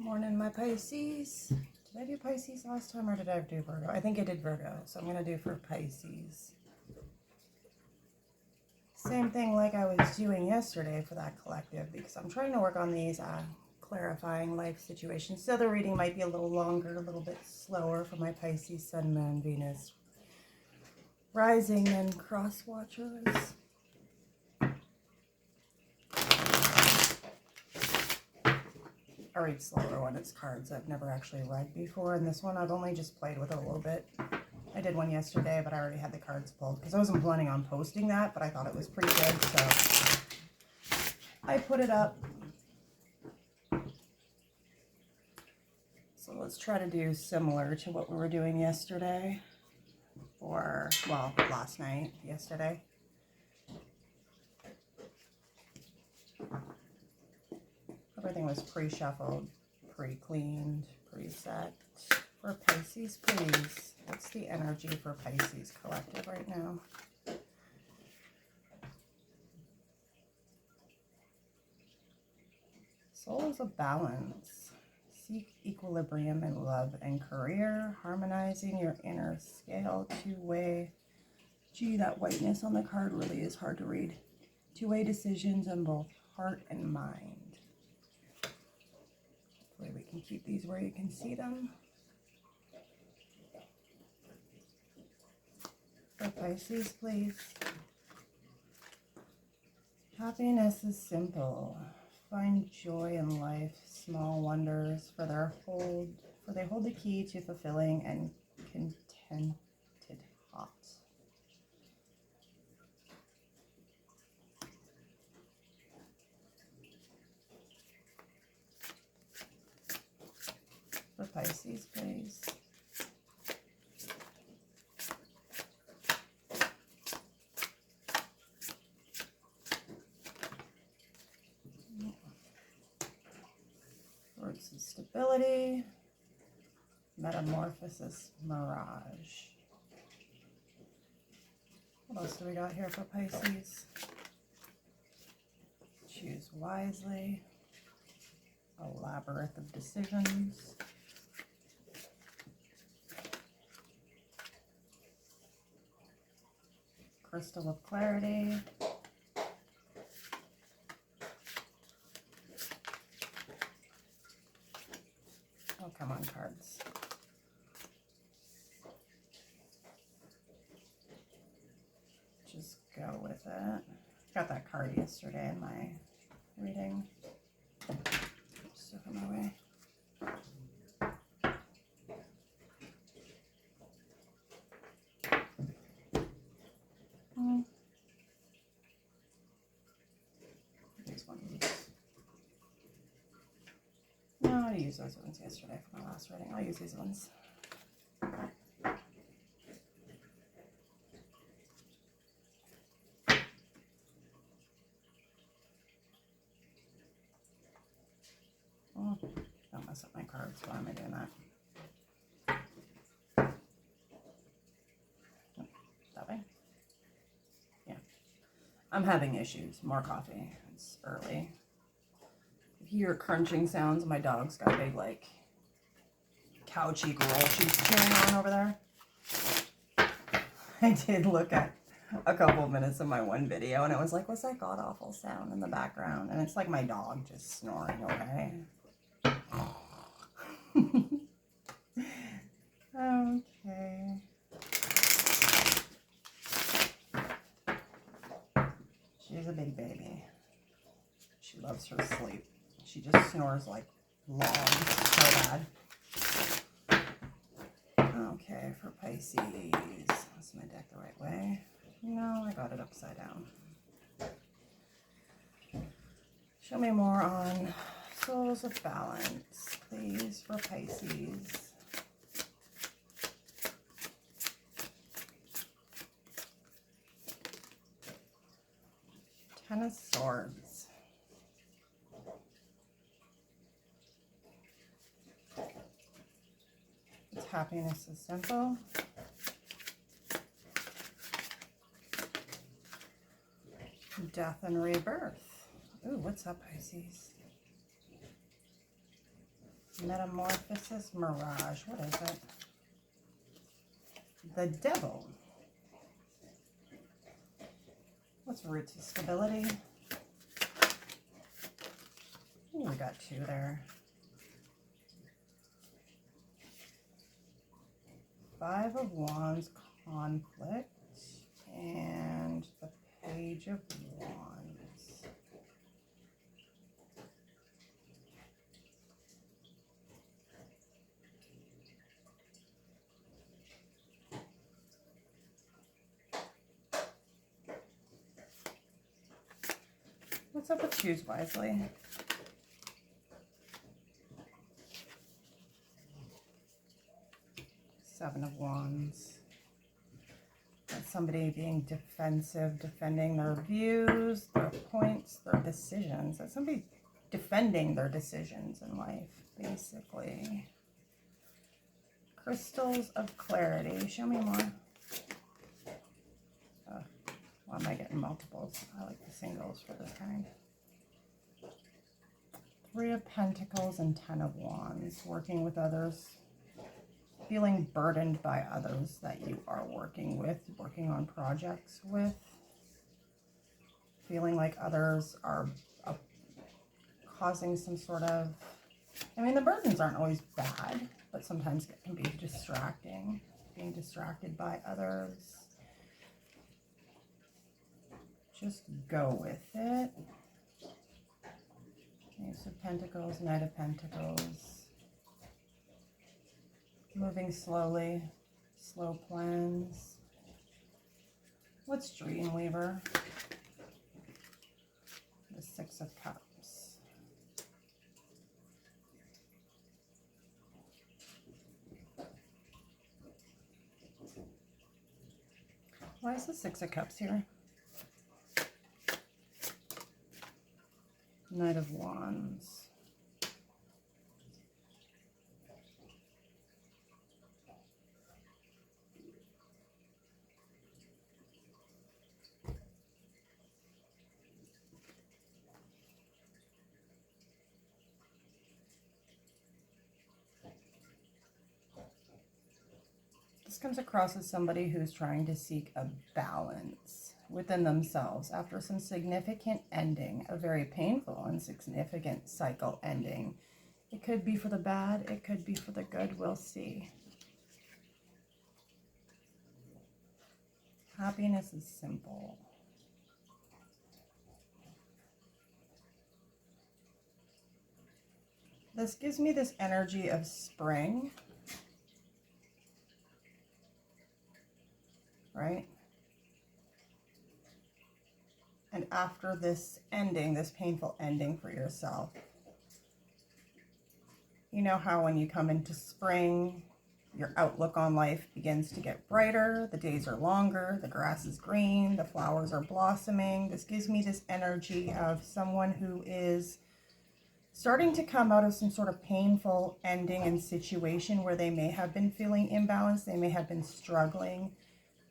Morning, my Pisces. Did I do Pisces last time or did I do Virgo? I think I did Virgo, so I'm going to do for Pisces. Same thing like I was doing yesterday for that collective, because I'm trying to work on these clarifying life situations. So the reading might be a little longer, a little bit slower for my Pisces, Sun, Moon, Venus, Rising, and Cross Watchers. I read slower when it's cards I've never actually read before, and this one I've only just played with it a little bit. I did one yesterday, but I already had the cards pulled because I wasn't planning on posting that, but I thought it was pretty good, so I put it up. So let's try to do similar to what we were doing yesterday, or, well, last night, yesterday. Everything was pre-shuffled, pre-cleaned, preset. For Pisces, please. What's the energy for Pisces collective right now? Soul is a balance. Seek equilibrium in love and career, harmonizing your inner scale, two-way. Gee, that whiteness on the card really is hard to read. Two-way decisions in both heart and mind. Hopefully we can keep these where you can see them. For Pisces, please. Happiness is simple. Find joy in life, small wonders, for they hold the key to fulfilling and contented hearts. For Pisces, please. Words of stability, metamorphosis, mirage. What else do we got here for Pisces? Choose wisely, a labyrinth of decisions. Crystal of clarity. Oh, come on, cards. Just go with it. Got that card yesterday in my reading. Just took it my way. These ones. No, I used those ones yesterday for my last reading. I'll use these ones. Oh, don't mess up my cards. Why am I doing that? Oh, that way? Yeah. I'm having issues. More coffee. It's early. If you hear crunching sounds, my dog's got a big, like, couchy girl she's chewing on over there. I did look at a couple of minutes of my one video, and it was like, what's that god-awful sound in the background? And it's like my dog just snoring away. Okay. She's a big baby. She loves her sleep. She just snores like logs. So bad. Okay, for Pisces. Is my deck the right way? No, I got it upside down. Show me more on Souls of Balance, please, for Pisces. Ten of Swords. Happiness is simple. Death and rebirth. Ooh, what's up, Pisces? Metamorphosis Mirage. What is it? The Devil. What's roots of stability? Ooh, we got 2 there. 5 of Wands, conflict, and the Page of Wands. What's up with choose wisely? Seven of Wands. That's somebody being defensive, defending their views, their points, their decisions. That's somebody defending their decisions in life, basically. Crystals of Clarity. Show me more. Why am I getting multiples? I like the singles for this kind. 3 of Pentacles and 10 of Wands. Working with others. Feeling burdened by others that you are working with, working on projects with. Feeling like others are causing some sort of... I mean, the burdens aren't always bad, but sometimes it can be distracting. Being distracted by others. Just go with it. Ace of Pentacles, Knight of Pentacles. Moving slowly, slow plans. What's Dreamweaver? The 6 of Cups. Why is the 6 of Cups here? Knight of Wands. This comes across as somebody who's trying to seek a balance within themselves after some significant ending, a very painful and significant cycle ending. It could be for the bad, it could be for the good, we'll see. Happiness is simple. This gives me this energy of spring. Right? And after this ending, this painful ending for yourself, you know how when you come into spring, your outlook on life begins to get brighter, the days are longer, the grass is green, the flowers are blossoming. This gives me this energy of someone who is starting to come out of some sort of painful ending and situation where they may have been feeling imbalanced, they may have been struggling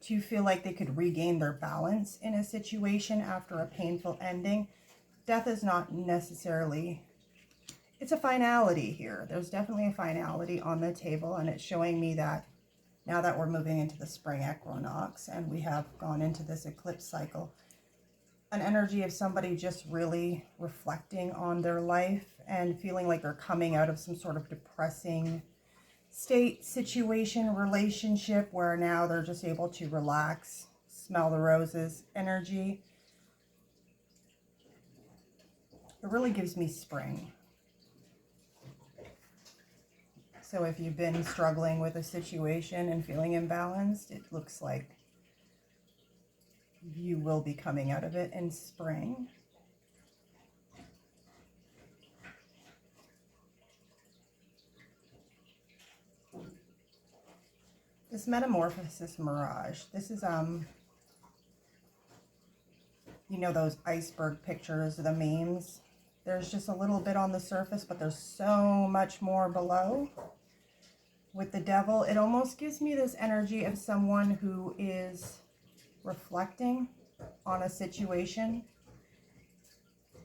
to feel like they could regain their balance in a situation after a painful ending. Death is not necessarily, it's a finality here. There's definitely a finality on the table, and it's showing me that now that we're moving into the spring equinox and we have gone into this eclipse cycle, an energy of somebody just really reflecting on their life and feeling like they're coming out of some sort of depressing state, situation, relationship, where now they're just able to relax, smell the roses energy. It really gives me spring. So if you've been struggling with a situation and feeling imbalanced, it looks like you will be coming out of it in spring. This Metamorphosis Mirage, this is, you know those iceberg pictures, the memes? There's just a little bit on the surface, but there's so much more below. With the Devil, it almost gives me this energy of someone who is reflecting on a situation,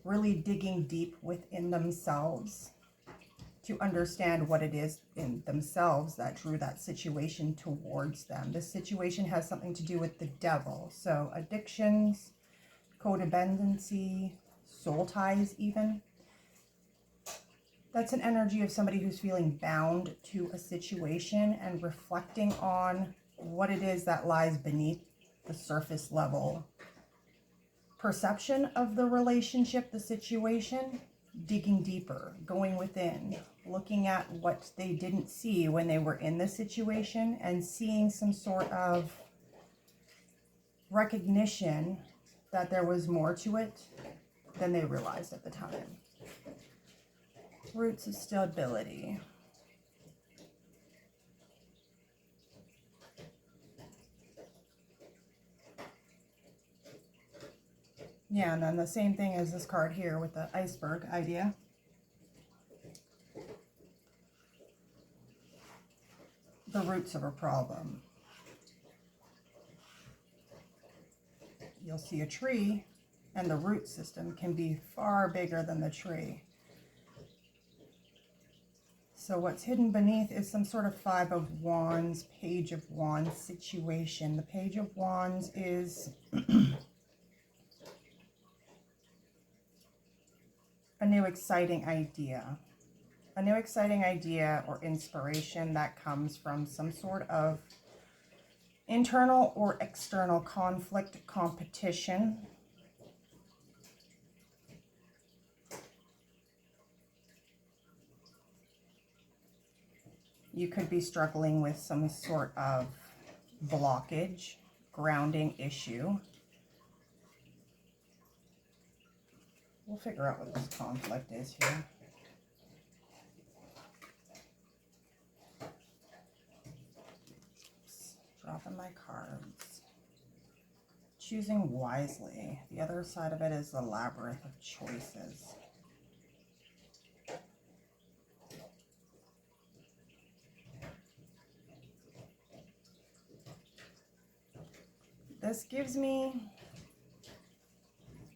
really digging deep within themselves to understand what it is in themselves that drew that situation towards them. This situation has something to do with the devil. So addictions, codependency, soul ties even. That's an energy of somebody who's feeling bound to a situation and reflecting on what it is that lies beneath the surface level perception of the relationship, the situation, digging deeper, going within, looking at what they didn't see when they were in the situation and seeing some sort of recognition that there was more to it than they realized at the time. Roots of stability. Yeah, and then the same thing as this card here with the iceberg idea. The roots of a problem. You'll see a tree, and the root system can be far bigger than the tree. So what's hidden beneath is some sort of Five of Wands, Page of Wands situation. The Page of Wands is a new exciting idea. A new exciting idea or inspiration that comes from some sort of internal or external conflict, competition. You could be struggling with some sort of blockage, grounding issue. We'll figure out what this conflict is here. Oops, dropping my cards. Choosing wisely. The other side of it is the labyrinth of choices. This gives me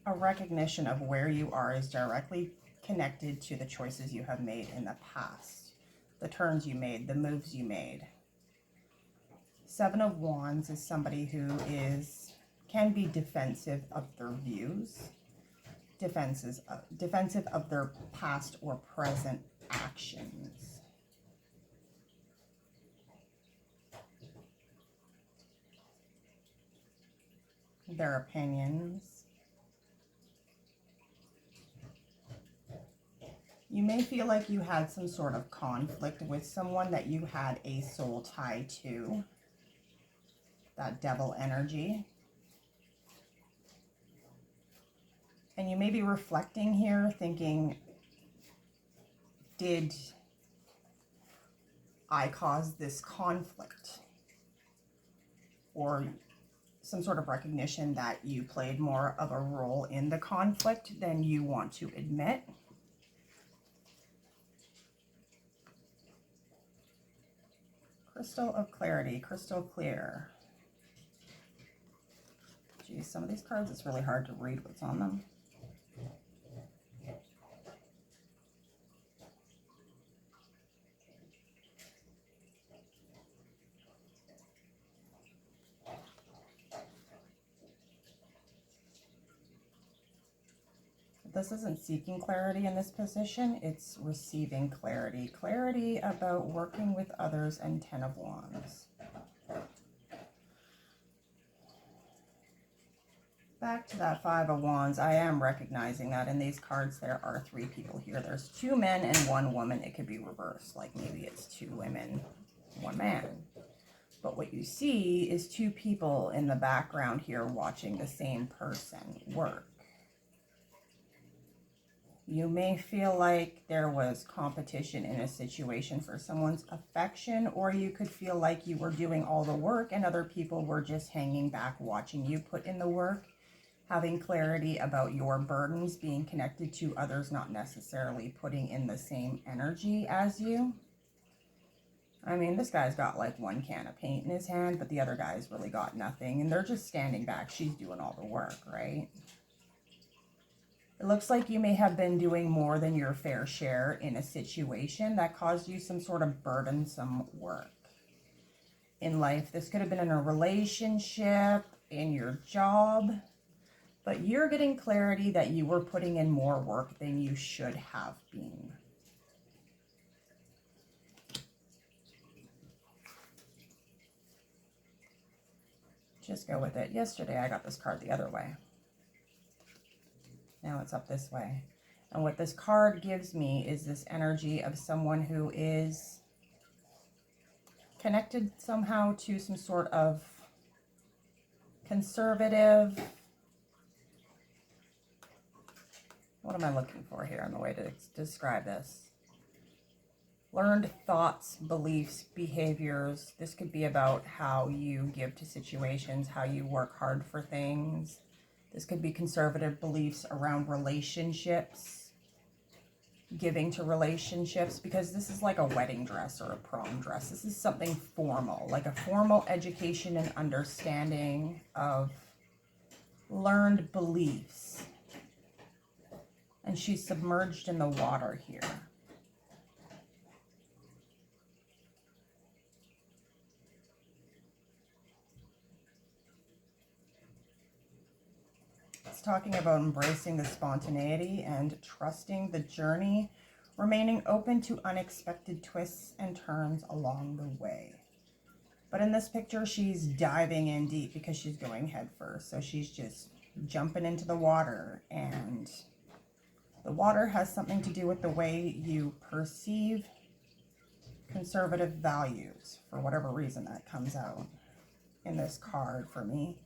a recognition of where you are is directly connected to the choices you have made in the past, the turns you made, the moves you made. Seven of Wands is somebody who can be defensive of their views, defensive of their past or present actions. Their opinions. You may feel like you had some sort of conflict with someone that you had a soul tie to. That devil energy. And you may be reflecting here thinking, did I cause this conflict? Or some sort of recognition that you played more of a role in the conflict than you want to admit. Crystal of clarity, crystal clear. Geez, some of these cards, it's really hard to read what's on them. This isn't seeking clarity in this position, it's receiving clarity. Clarity about working with others and Ten of Wands. Back to that Five of Wands, I am recognizing that in these cards there are three people here. There's two men and one woman. It could be reversed, like maybe it's two women, one man. But what you see is two people in the background here watching the same person work. You may feel like there was competition in a situation for someone's affection, or you could feel like you were doing all the work and other people were just hanging back watching you put in the work, having clarity about your burdens being connected to others not necessarily putting in the same energy as you. I mean, this guy's got like one can of paint in his hand, but the other guy's really got nothing, and they're just standing back. She's doing all the work, right? It looks like you may have been doing more than your fair share in a situation that caused you some sort of burdensome work in life. This could have been in a relationship, in your job, but you're getting clarity that you were putting in more work than you should have been. Just go with it. Yesterday I got this card the other way. Now it's up this way. And what this card gives me is this energy of someone who is connected somehow to some sort of conservative, what am I looking for here in the way to describe this? Learned thoughts, beliefs, behaviors. This could be about how you give to situations, how you work hard for things. This could be conservative beliefs around relationships, giving to relationships, because this is like a wedding dress or a prom dress. This is something formal, like a formal education and understanding of learned beliefs. And she's submerged in the water here. It's talking about embracing the spontaneity and trusting the journey, remaining open to unexpected twists and turns along the way. But in this picture, she's diving in deep because she's going head first. So she's just jumping into the water, and the water has something to do with the way you perceive conservative values, for whatever reason that comes out in this card for me.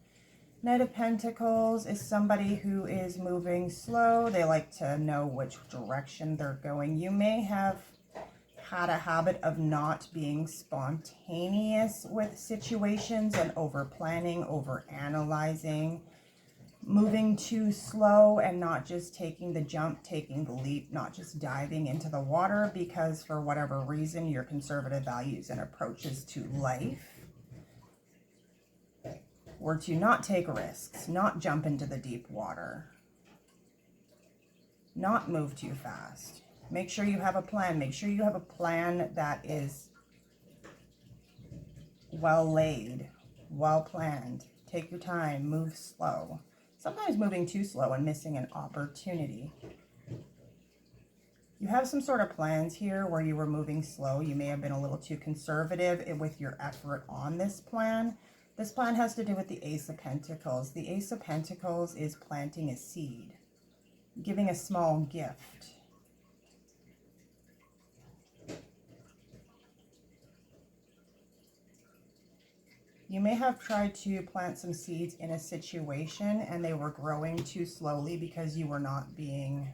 Knight of Pentacles is somebody who is moving slow. They like to know which direction they're going. You may have had a habit of not being spontaneous with situations and over planning, over analyzing, moving too slow and not just taking the jump, taking the leap, not just diving into the water because for whatever reason your conservative values and approaches to life were to not take risks, not jump into the deep water, not move too fast. Make sure you have a plan. Make sure you have a plan that is well laid, well planned. Take your time, move slow. Sometimes moving too slow and missing an opportunity. You have some sort of plans here where you were moving slow. You may have been a little too conservative with your effort on this plan. This plan has to do with the Ace of Pentacles. The Ace of Pentacles is planting a seed, giving a small gift. You may have tried to plant some seeds in a situation and they were growing too slowly because you were not being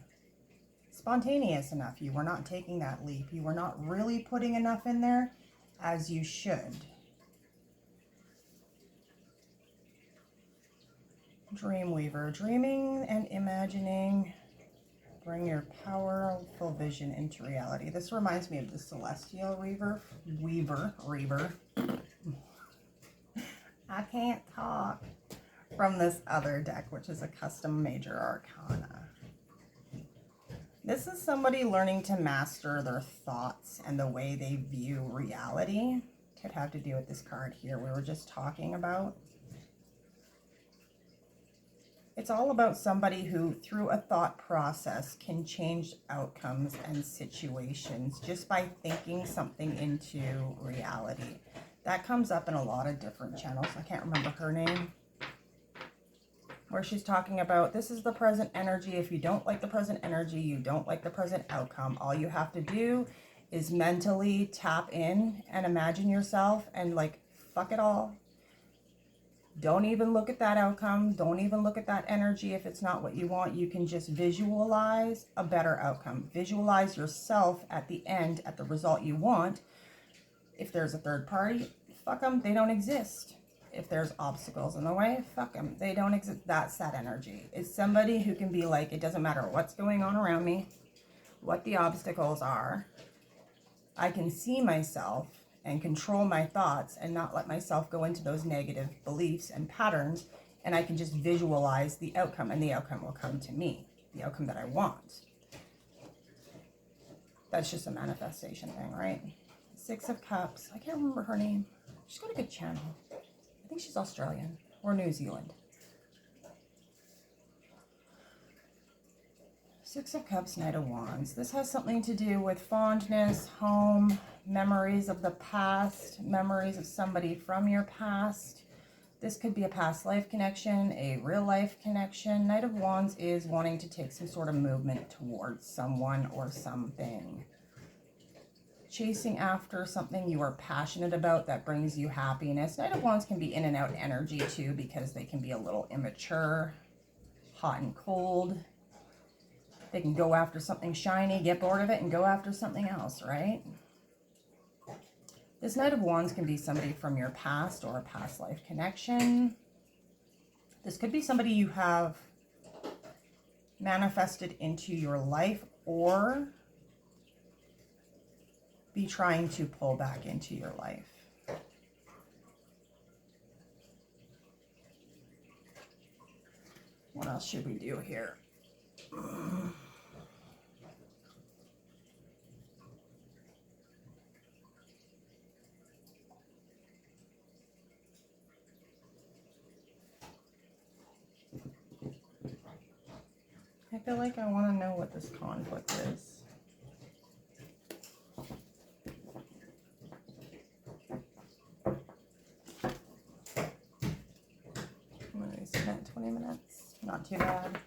spontaneous enough. You were not taking that leap. You were not really putting enough in there as you should. Dreamweaver, dreaming and imagining, bring your powerful vision into reality. This reminds me of the Celestial Reaver. I can't talk. From this other deck, which is a custom major arcana. This is somebody learning to master their thoughts and the way they view reality. Could have to do with this card here we were just talking about. It's all about somebody who, through a thought process, can change outcomes and situations just by thinking something into reality. That comes up in a lot of different channels. I can't remember her name. Where she's talking about, this is the present energy. If you don't like the present energy, you don't like the present outcome. All you have to do is mentally tap in and imagine yourself and like, fuck it all. Don't even look at that outcome. Don't even look at that energy if it's not what you want. You can just visualize a better outcome. Visualize yourself at the end, at the result you want. If there's a third party, fuck them, they don't exist. If there's obstacles in the way, fuck them, they don't exist. That's that energy. It's somebody who can be like, it doesn't matter what's going on around me, what the obstacles are. I can see myself and control my thoughts and not let myself go into those negative beliefs and patterns, and I can just visualize the outcome, and the outcome will come to me. the outcome that I want. That's just a manifestation thing, right? Six of Cups. I can't remember her name. She's got a good channel. I think she's Australian or New Zealand. Six of Cups, Knight of Wands. This has something to do with fondness, home, memories of the past, memories of somebody from your past. This could be a past life connection, a real life connection. Knight of Wands is wanting to take some sort of movement towards someone or something. Chasing after something you are passionate about that brings you happiness. Knight of Wands can be in and out energy too, because they can be a little immature, hot and cold. They can go after something shiny, get bored of it, and go after something else, right? This Knight of Wands can be somebody from your past or a past life connection. This could be somebody you have manifested into your life or be trying to pull back into your life. What else should we do here? I feel like I want to know what this conflict is. I'm going to spend 20 minutes. Not too bad.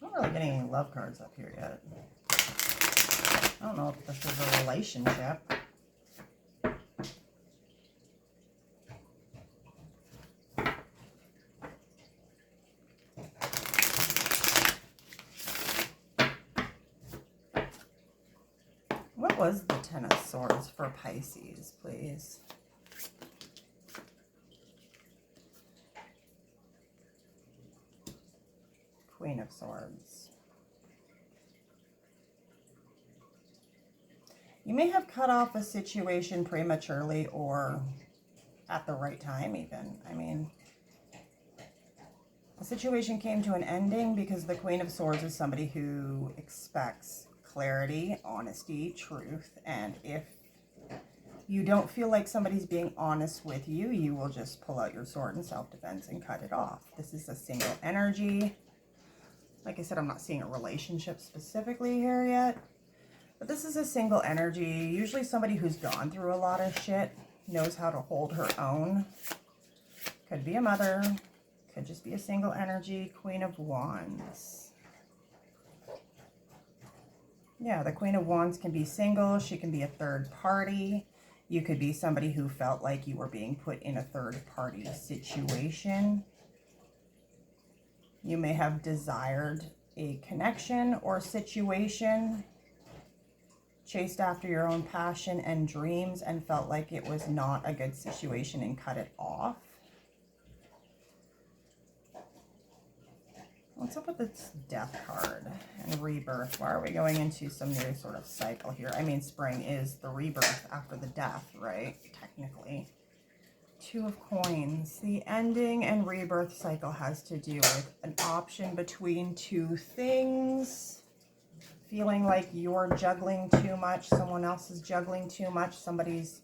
Not really getting any love cards up here yet. I don't know if this is a relationship. What was the Ten of Swords for Pisces, please? Queen of Swords. You may have cut off a situation prematurely or at the right time even. I mean, the situation came to an ending because the Queen of Swords is somebody who expects clarity, honesty, truth, and if you don't feel like somebody's being honest with you, you will just pull out your sword in self-defense and cut it off. This is a single energy. Like I said, I'm not seeing a relationship specifically here yet. But this is a single energy. Usually somebody who's gone through a lot of shit, knows how to hold her own. Could be a mother. Could just be a single energy. Queen of Wands. Yeah, the Queen of Wands can be single. She can be a third party. You could be somebody who felt like you were being put in a third party situation. You may have desired a connection or situation, chased after your own passion and dreams and felt like it was not a good situation and cut it off. What's up with this Death card and rebirth? Why are we going into some new sort of cycle here? I mean, spring is the rebirth after the death, right? Technically. Two of Coins. The ending and rebirth cycle has to do with an option between two things. Feeling like you're juggling too much, someone else is juggling too much, somebody's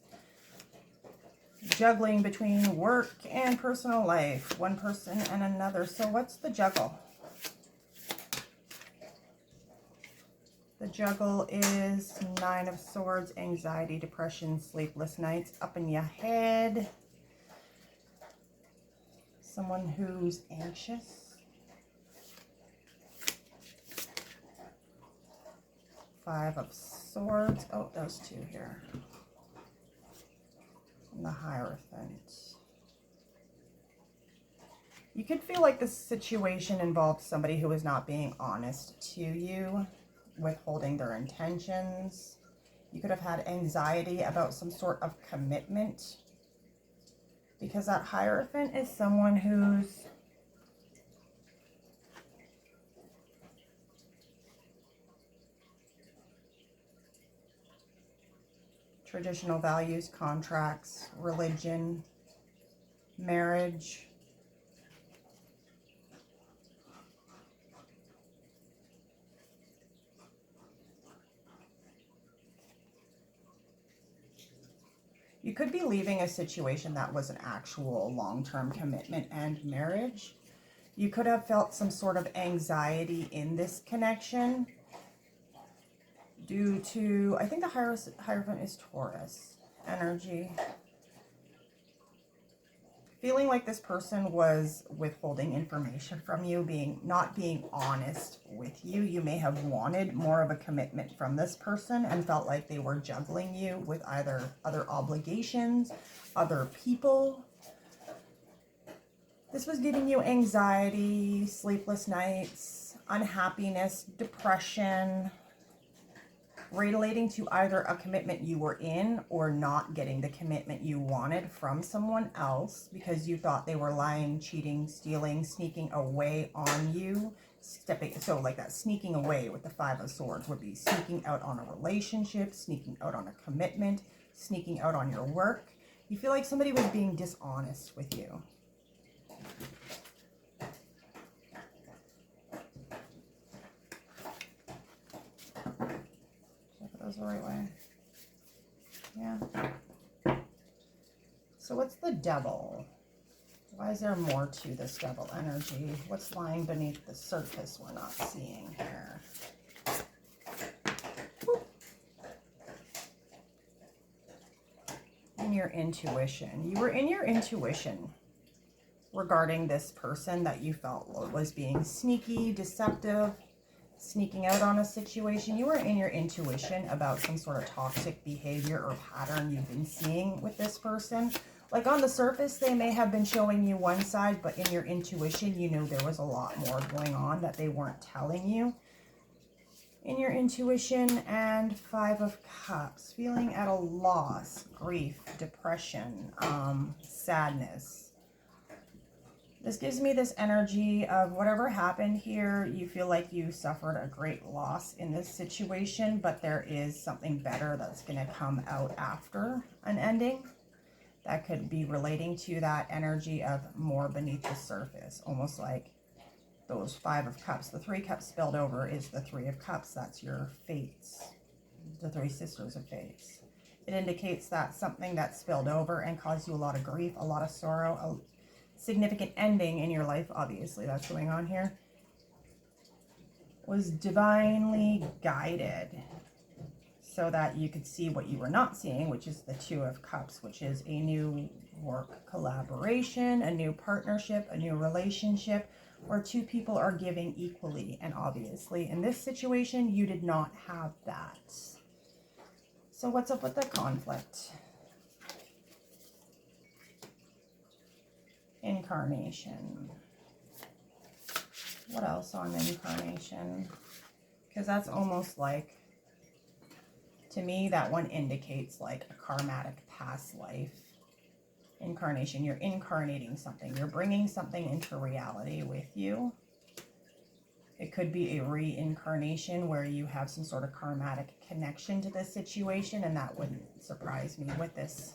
juggling between work and personal life, one person and another. So what's the juggle? The juggle is Nine of Swords, anxiety, depression, sleepless nights, up in your head. Someone who's anxious. Five of Swords. Oh, those two here. And the Hierophant. You could feel like this situation involves somebody who is not being honest to you, withholding their intentions, You could have had anxiety about some sort of commitment, because that Hierophant is someone who's traditional values, contracts, religion, marriage. You could be leaving a situation that was an actual long-term commitment and marriage. You could have felt some sort of anxiety in this connection due to, I think the Hierophant is Taurus energy. Feeling like this person was withholding information from you, not being honest with you. You may have wanted more of a commitment from this person and felt like they were juggling you with either other obligations, other people. This was giving you anxiety, sleepless nights, unhappiness, depression, relating to either a commitment you were in or not getting the commitment you wanted from someone else because you thought they were lying, cheating, stealing, sneaking away on you. So like that sneaking away with the Five of Swords would be sneaking out on a relationship, sneaking out on a commitment, sneaking out on your work. You feel like somebody was being dishonest with you. The right way. Yeah. So what's the Devil? Why is there more to this Devil energy? What's lying beneath the surface we're not seeing here? Whoop. In your intuition. You were in your intuition regarding this person that you felt was being sneaky, deceptive, sneaking out on a situation. You were in your intuition about some sort of toxic behavior or pattern you've been seeing with this person. Like on the surface, they may have been showing you one side, but in your intuition, you knew there was a lot more going on that they weren't telling you. In your intuition. And Five of Cups, feeling at a loss, grief, depression, sadness. This gives me this energy of whatever happened here, you feel like you suffered a great loss in this situation, but there is something better that's going to come out after an ending. That could be relating to that energy of more beneath the surface, almost like those Five of Cups. The Three Cups spilled over is the Three of Cups. That's your fates, the Three Sisters of Fates. It indicates that something that spilled over and caused you a lot of grief, a lot of sorrow, significant ending in your life, obviously that's going on here, was divinely guided so that you could see what you were not seeing, which is the Two of Cups, which is a new work collaboration, a new partnership, a new relationship, where two people are giving equally. And obviously in this situation, you did not have that. So what's up with the conflict? Incarnation. What else on incarnation? Because that's almost like, to me, that one indicates like a karmatic past life. Incarnation. You're incarnating something. You're bringing something into reality with you. It could be a reincarnation where you have some sort of karmatic connection to this situation, and that wouldn't surprise me with this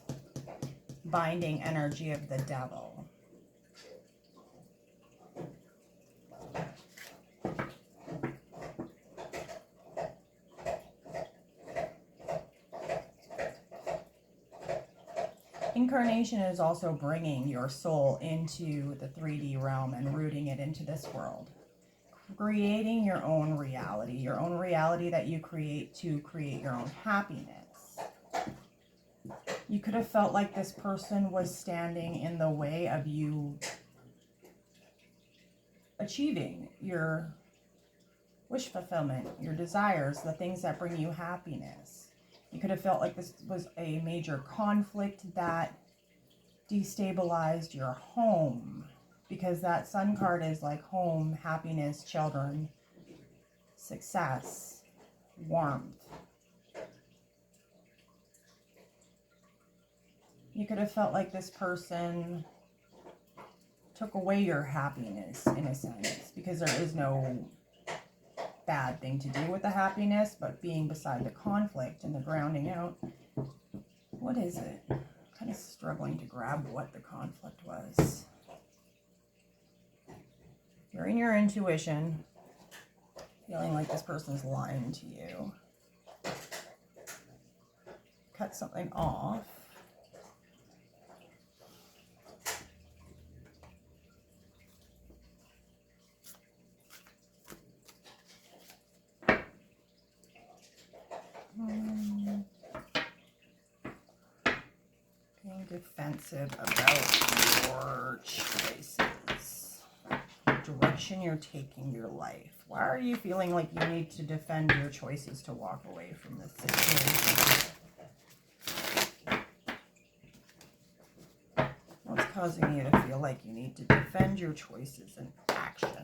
binding energy of the Devil. Incarnation is also bringing your soul into the 3D realm and rooting it into this world. Creating your own reality that you create to create your own happiness. You could have felt like this person was standing in the way of you achieving your wish fulfillment, your desires, the things that bring you happiness. You could have felt like this was a major conflict that destabilized your home, because that Sun card is like home, happiness, children, success, warmth. You could have felt like this person took away your happiness in a sense, because there is no bad thing to do with the happiness, but being beside the conflict and the grounding out. What is it? I'm kind of struggling to grab what the conflict was. You're in your intuition, feeling like this person's lying to you. Cut something off. Being defensive about your choices, the direction you're taking your life. Why are you feeling like you need to defend your choices to walk away from this situation? What's causing you to feel like you need to defend your choices and actions?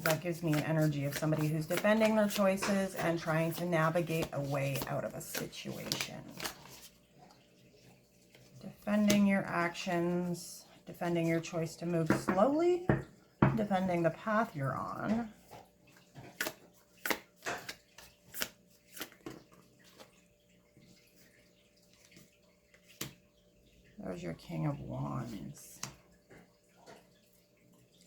That gives me an energy of somebody who's defending their choices and trying to navigate a way out of a situation. Defending your actions, defending your choice to move slowly, defending the path you're on. There's your King of Wands.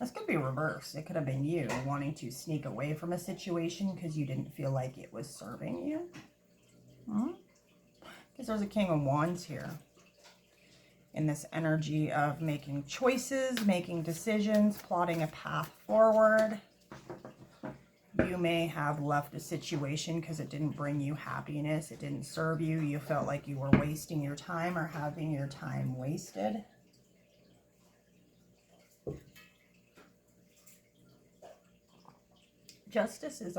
This could be reversed. It could have been you wanting to sneak away from a situation because you didn't feel like it was serving you. Because there's a King of Wands here. In this energy of making choices, making decisions, plotting a path forward. You may have left a situation because it didn't bring you happiness. It didn't serve you. You felt like you were wasting your time or having your time wasted. Justice is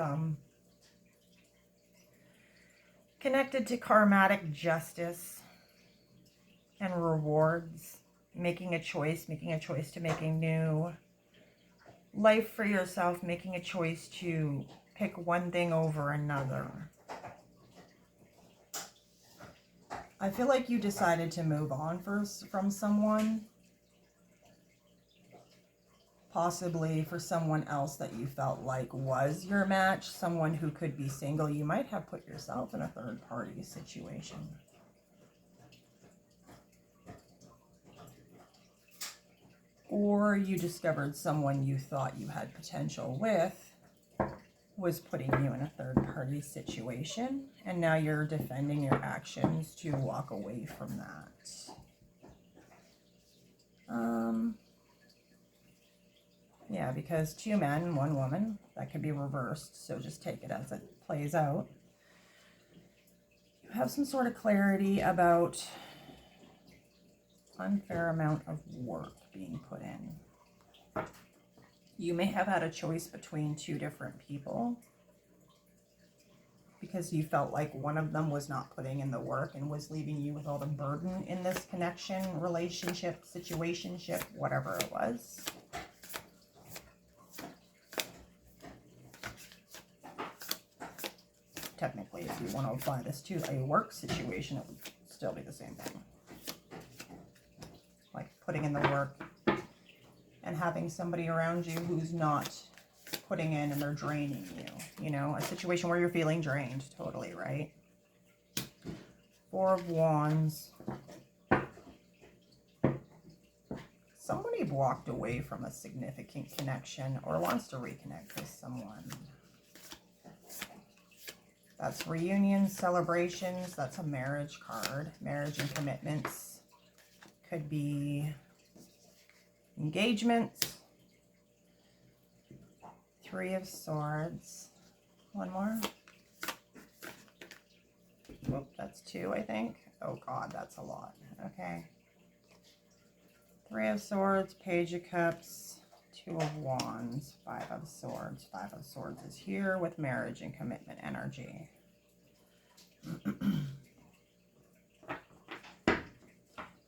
connected to karmatic justice and rewards, making a choice to make a new life for yourself, making a choice to pick one thing over another. I feel like you decided to move on from someone, possibly for someone else that you felt like was your match, someone who could be single. You might have put yourself in a third-party situation. Or you discovered someone you thought you had potential with was putting you in a third-party situation, and now you're defending your actions to walk away from that. Yeah, because 2 men, 1 woman, that could be reversed, so just take it as it plays out. You have some sort of clarity about unfair amount of work being put in. You may have had a choice between 2 different people because you felt like one of them was not putting in the work and was leaving you with all the burden in this connection, relationship, situationship, whatever it was. Technically, if you want to apply this to a work situation, it would still be the same thing. Like putting in the work and having somebody around you who's not putting in and they're draining you. You know, a situation where you're feeling drained, totally, right? 4 of Wands. Somebody walked away from a significant connection or wants to reconnect with someone. That's reunions, celebrations. That's a marriage card. Marriage and commitments. Could be engagements. 3 of Swords. One more. Whoop, that's 2, I think. Oh God, that's a lot. Okay. 3 of Swords, Page of Cups, 2 of Wands, 5 of Swords. 5 of Swords is here with marriage and commitment energy.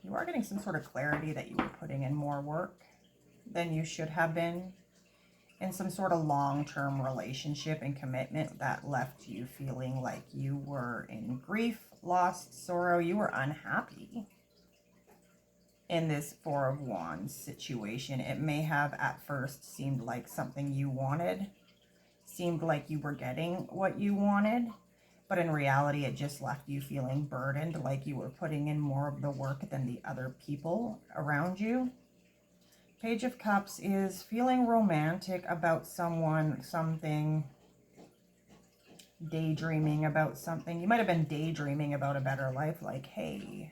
You are getting some sort of clarity that you were putting in more work than you should have been. in some sort of long-term relationship and commitment that left you feeling like you were in grief, loss, sorrow. You were unhappy in this Four of Wands situation. It may have at first seemed like something you wanted, seemed like you were getting what you wanted, but in reality it just left you feeling burdened, like you were putting in more of the work than the other people around you. Page of Cups is feeling romantic about someone, something, daydreaming about something. You might have been daydreaming about a better life, like, hey,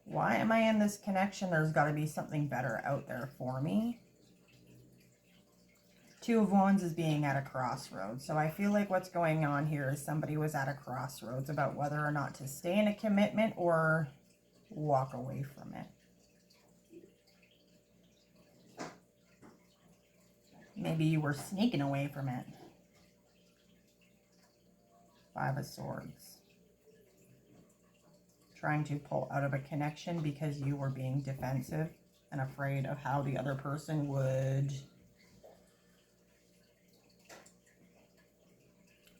why am I in this connection? There's got to be something better out there for me. Two of Wands is being at a crossroads. So I feel like what's going on here is somebody was at a crossroads about whether or not to stay in a commitment or walk away from it. Maybe you were sneaking away from it. Five of Swords. Trying to pull out of a connection because you were being defensive and afraid of how the other person would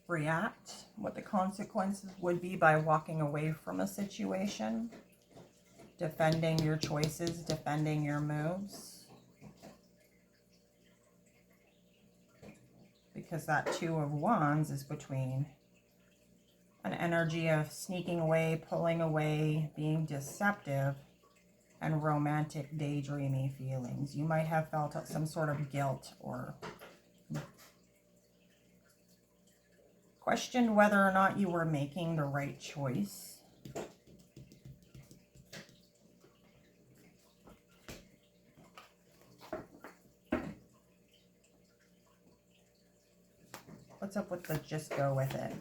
react, what the consequences would be by walking away from a situation, defending your choices, defending your moves. Because that Two of Wands is between an energy of sneaking away, pulling away, being deceptive, and romantic daydreamy feelings. You might have felt some sort of guilt or questioned whether or not you were making the right choice. What's up with the just go with it?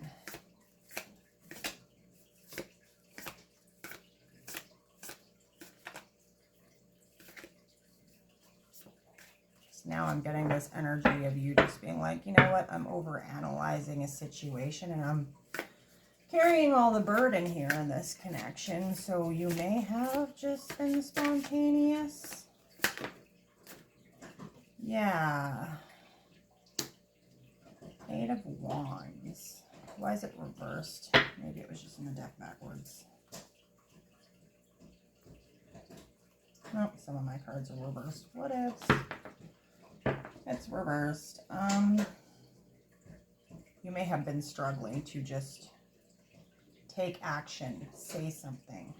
Now I'm getting this energy of you just being like, you know what, I'm over analyzing a situation and I'm carrying all the burden here in this connection. So you may have just been spontaneous. Yeah. Eight of Wands. Why is it reversed? Maybe it was just in the deck backwards. Oh, some of my cards are reversed. What ifs? It's reversed. You may have been struggling to just take action, say something.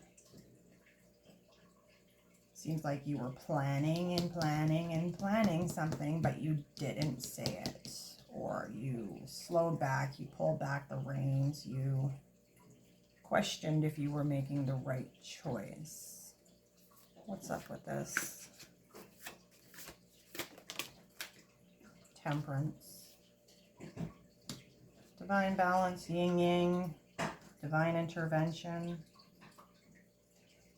Seems like you were planning and planning and planning something, but you didn't say it. Or you slowed back, you pulled back the reins, you questioned if you were making the right choice. What's up with this? Temperance. Divine balance, yin yang, divine intervention.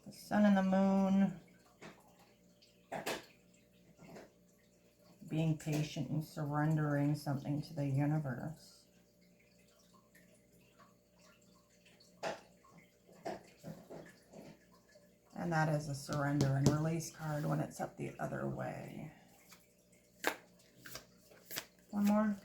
The sun and the moon. Being patient and surrendering something to the universe. And that is a surrender and release card when it's up the other way. One more.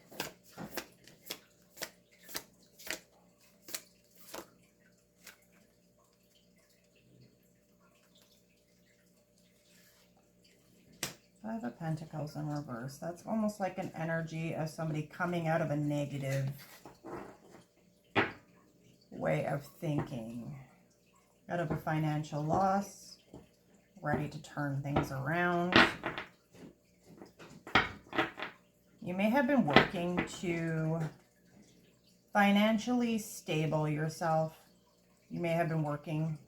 Five of Pentacles in reverse. That's almost like an energy of somebody coming out of a negative way of thinking. Out of a financial loss, ready to turn things around. You may have been working to financially stable yourself. You may have been working.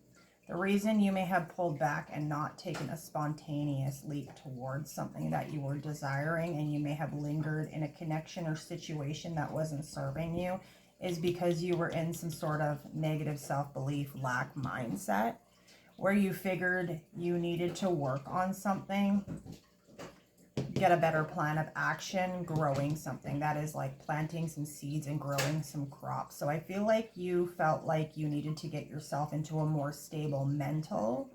The reason you may have pulled back and not taken a spontaneous leap towards something that you were desiring, and you may have lingered in a connection or situation that wasn't serving you, is because you were in some sort of negative self-belief, lack mindset, where you figured you needed to work on something, get a better plan of action, growing something. That is like planting some seeds and growing some crops. So I feel like you felt like you needed to get yourself into a more stable mental,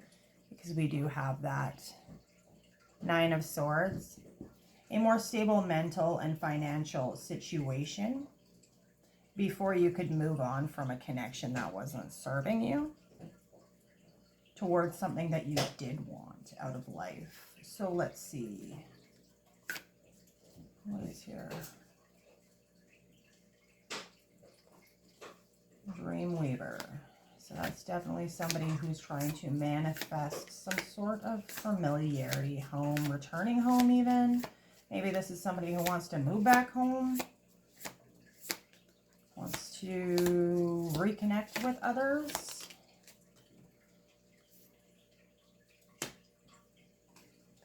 because we do have that Nine of Swords. a more stable mental and financial situation before you could move on from a connection that wasn't serving you towards something that you did want out of life. So let's see. What is here? Dreamweaver. So that's definitely somebody who's trying to manifest some sort of familiarity, home, returning home even. Maybe this is somebody who wants to move back home, wants to reconnect with others.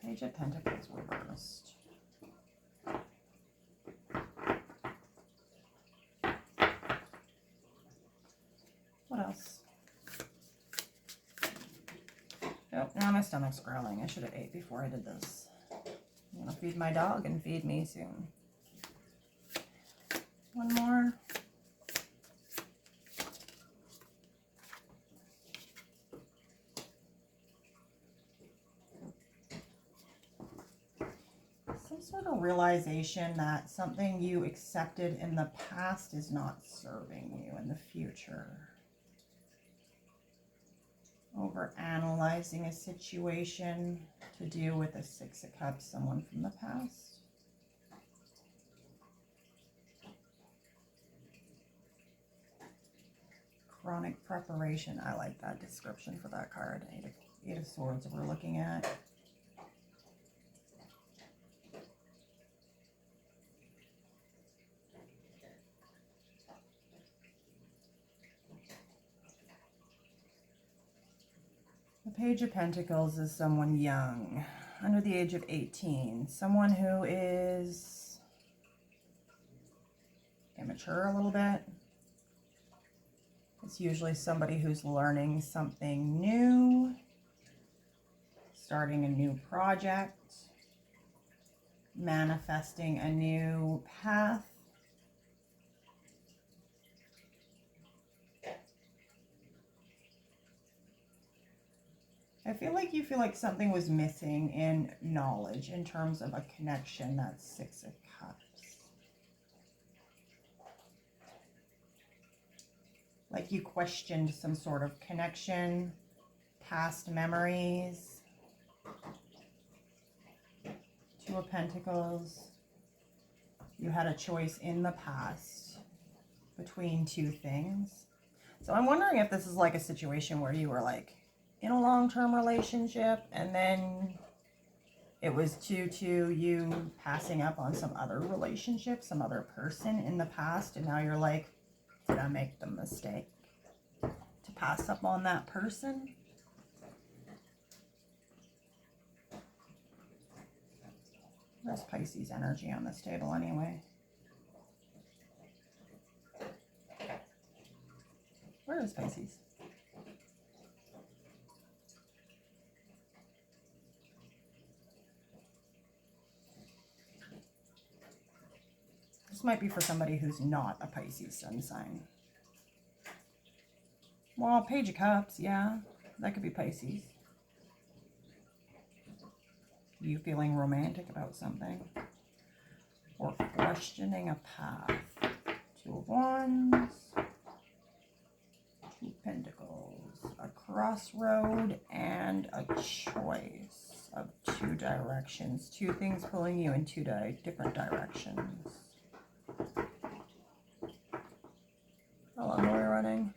Page of Pentacles reversed. What else? Oh, now my stomach's growling. I should have ate before I did this. I'm going to feed my dog and feed me soon. One more. Some sort of realization that something you accepted in the past is not serving you in the future. Over analyzing a situation to deal with a Six of Cups, someone from the past. Chronic preparation. I like that description for that card. Eight of Swords we're looking at. The Page of Pentacles is someone young, under the age of 18. Someone who is immature a little bit. It's usually somebody who's learning something new, starting a new project, manifesting a new path. I feel like something was missing in knowledge in terms of a connection. That's Six of Cups. Like you questioned some sort of connection, past memories. Two of Pentacles. You had a choice in the past between two things. So I'm wondering if this is like a situation where you were like in a long-term relationship and then it was due to you passing up on some other relationship, some other person in the past, and now you're like, did I make the mistake to pass up on that person? There's Pisces energy on this table anyway. Where is Pisces? This might be for somebody who's not a Pisces sun sign. Well, Page of Cups, yeah, that could be Pisces. You feeling romantic about something. Or questioning a path. Two of Wands. Two of Pentacles. A crossroad and a choice of two directions. Two things pulling you in two different directions. How long are we running?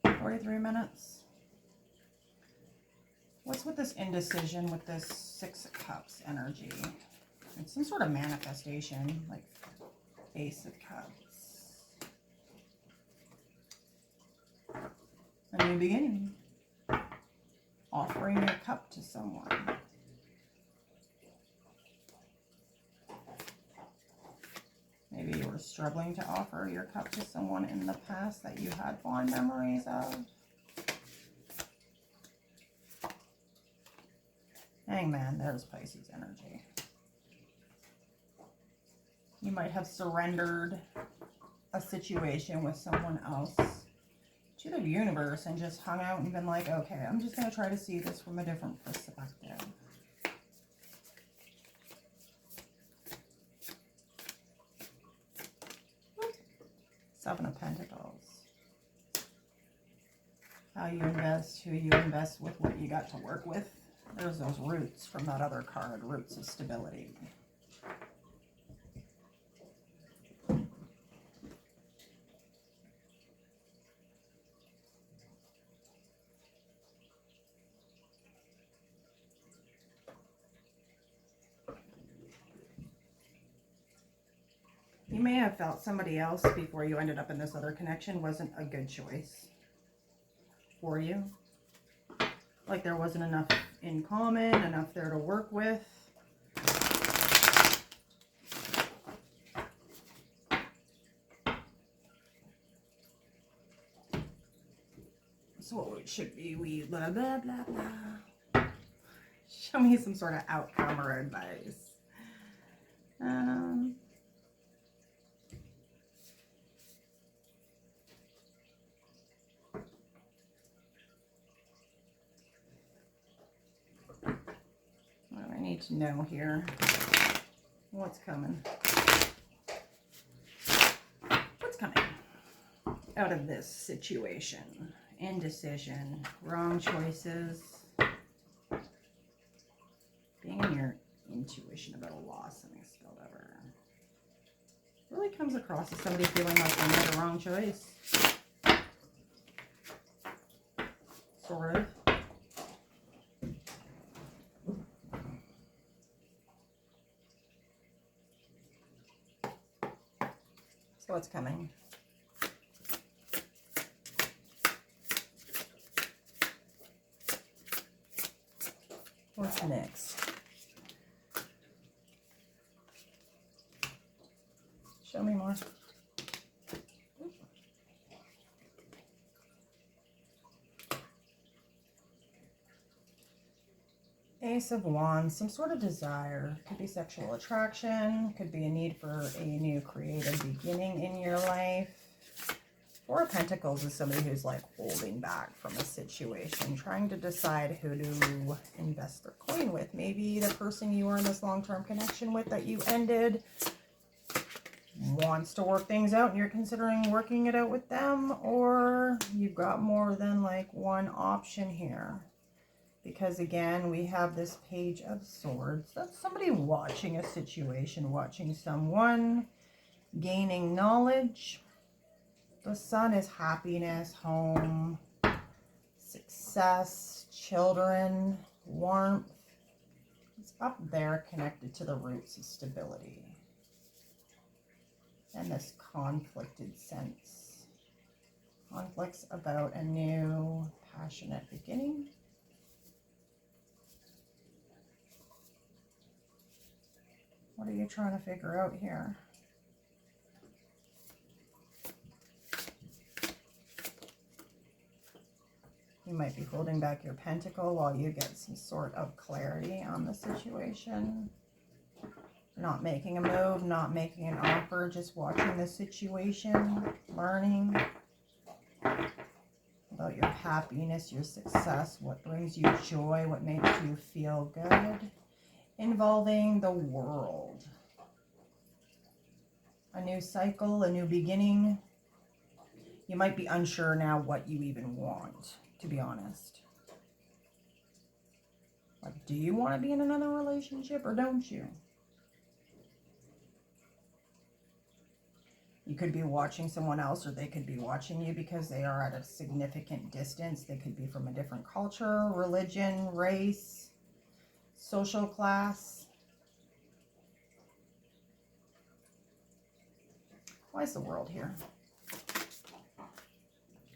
43 minutes. What's with this indecision with this Six of Cups energy? It's some sort of manifestation, like Ace of Cups. A new beginning. Offering your cup to someone. Maybe you were struggling to offer your cup to someone in the past that you had fond memories of. Hangman, there's Pisces energy. You might have surrendered a situation with someone else to the universe and just hung out and been like, okay, I'm just going to try to see this from a different perspective. how you invest, who you invest with, what you got to work with. There's those roots from that other card, roots of stability. You may have felt somebody else before you ended up in this other connection wasn't a good choice for you. Like there wasn't enough in common, enough there to work with. So what it should be, we blah, blah, blah, blah. Show me some sort of outcome or advice. What do I need to know here? What's coming? What's coming out of this situation? Indecision, wrong choices, being in your intuition about a loss, something spilled over. Really comes across as somebody feeling like they made a wrong choice. Sort of. So what's coming? What's next? Show me more. Ace of Wands, some sort of desire. Could be sexual attraction, could be a need for a new creative beginning in your life. Four of Pentacles is somebody who's like holding back from a situation, trying to decide who to invest their coin with. Maybe the person you were in this long-term connection with that you ended wants to work things out and you're considering working it out with them, or you've got more than like one option here. Because again, we have this Page of Swords. That's somebody watching a situation, watching someone, gaining knowledge. The Sun is happiness, home, success, children, warmth. It's up there connected to the roots of stability. And this conflicted sense. Conflicts about a new passionate beginning. What are you trying to figure out here? You might be holding back your pentacle while you get some sort of clarity on the situation. Not making a move, not making an offer, just watching the situation, learning about your happiness, your success, what brings you joy, what makes you feel good, involving the world. A new cycle, a new beginning. You might be unsure now what you even want, to be honest. Like, do you want to be in another relationship or don't you? You could be watching someone else, or they could be watching you because they are at a significant distance. They could be from a different culture, religion, race, social class. Why is the World here?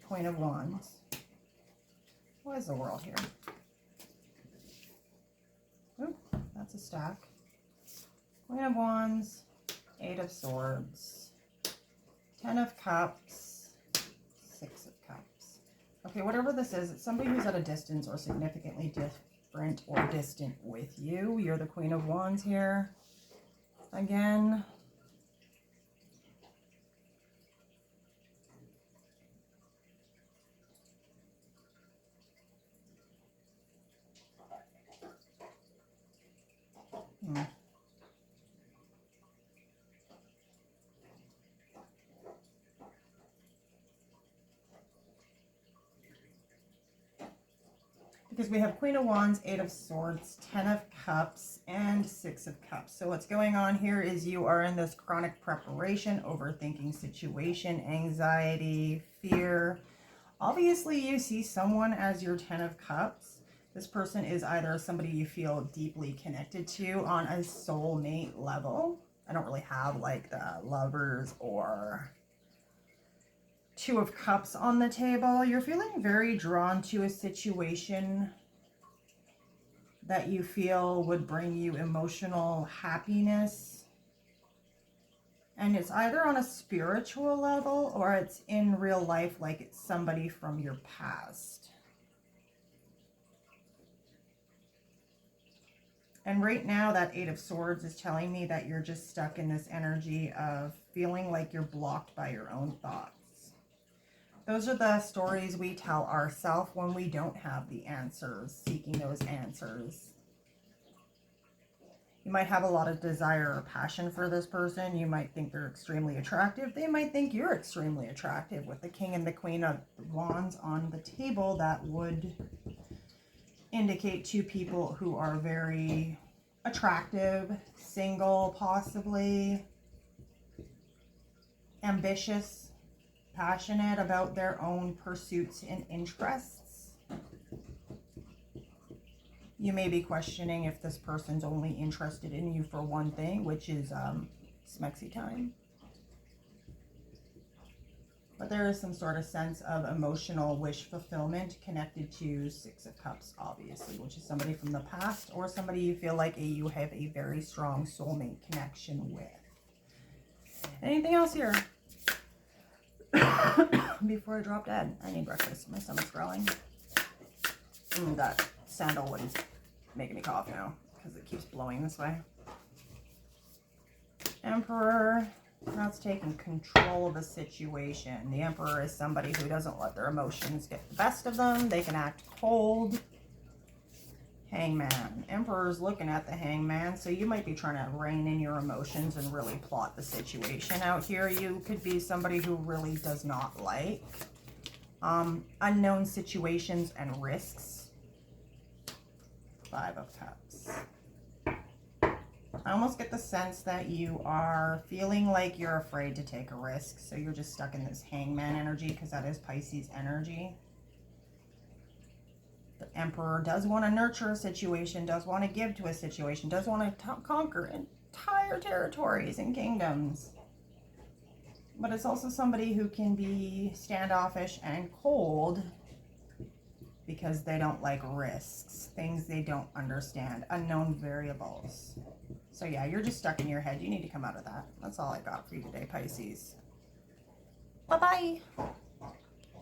Queen of Wands. Why is the World here? Oh, that's a stack. Queen of Wands, Eight of Swords, Ten of Cups, Six of Cups. Okay, whatever this is, it's somebody who's at a distance or significantly different or distant with you. You're the Queen of Wands here. Again. Because we have Queen of Wands, 8 of Swords, 10 of Cups, and 6 of Cups. So what's going on here is you are in this chronic preparation, overthinking situation, anxiety, fear. Obviously, you see someone as your 10 of Cups. This person is either somebody you feel deeply connected to on a soulmate level. I don't really have like the lovers or 2 of Cups on the table. You're feeling very drawn to a situation that you feel would bring you emotional happiness. And it's either on a spiritual level or it's in real life, like it's somebody from your past. And right now, that 8 of Swords is telling me that you're just stuck in this energy of feeling like you're blocked by your own thoughts. Those are the stories we tell ourselves when we don't have the answers, seeking those answers. You might have a lot of desire or passion for this person. You might think they're extremely attractive. They might think you're extremely attractive. With the King and the Queen of Wands on the table, that would indicate 2 people who are very attractive, single possibly, ambitious, passionate about their own pursuits and interests. You may be questioning if this person's only interested in you for one thing, which is smexy time. But there is some sort of sense of emotional wish fulfillment connected to 6 of Cups, obviously, which is somebody from the past or somebody you feel like you have a very strong soulmate connection with. Anything else here? Before I drop dead, I need breakfast. My stomach's growling. That sandalwood is making me cough now because it keeps blowing this way. Emperor, that's taking control of a situation. The Emperor is somebody who doesn't let their emotions get the best of them. They can act cold. Hangman. Emperor's looking at the Hangman, so you might be trying to rein in your emotions and really plot the situation out here. You could be somebody who really does not like unknown situations and risks. 5 of Cups. I almost get the sense that you are feeling like you're afraid to take a risk, so you're just stuck in this Hangman energy because that is Pisces energy. The Emperor does want to nurture a situation, does want to give to a situation, does want to conquer entire territories and kingdoms. But it's also somebody who can be standoffish and cold because they don't like risks, things they don't understand, unknown variables. So yeah, you're just stuck in your head. You need to come out of that. That's all I got for you today, Pisces. Bye-bye.